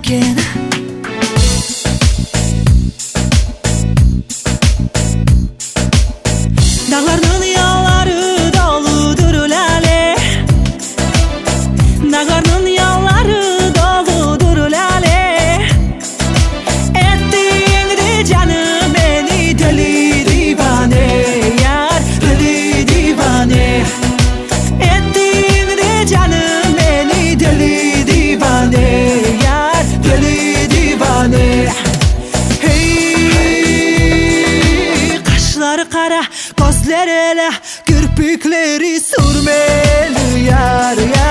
yokken. Dağlarının yolları doludur lale. Dağlarının yolları doludur lale. Ettiğinde canım beni deli divane yar, deli divane. Ettiğinde canım beni deli divane yar, deli divane. Hey, kaşları kara, gözleri ele, kirpikleri sürmeli yar yar.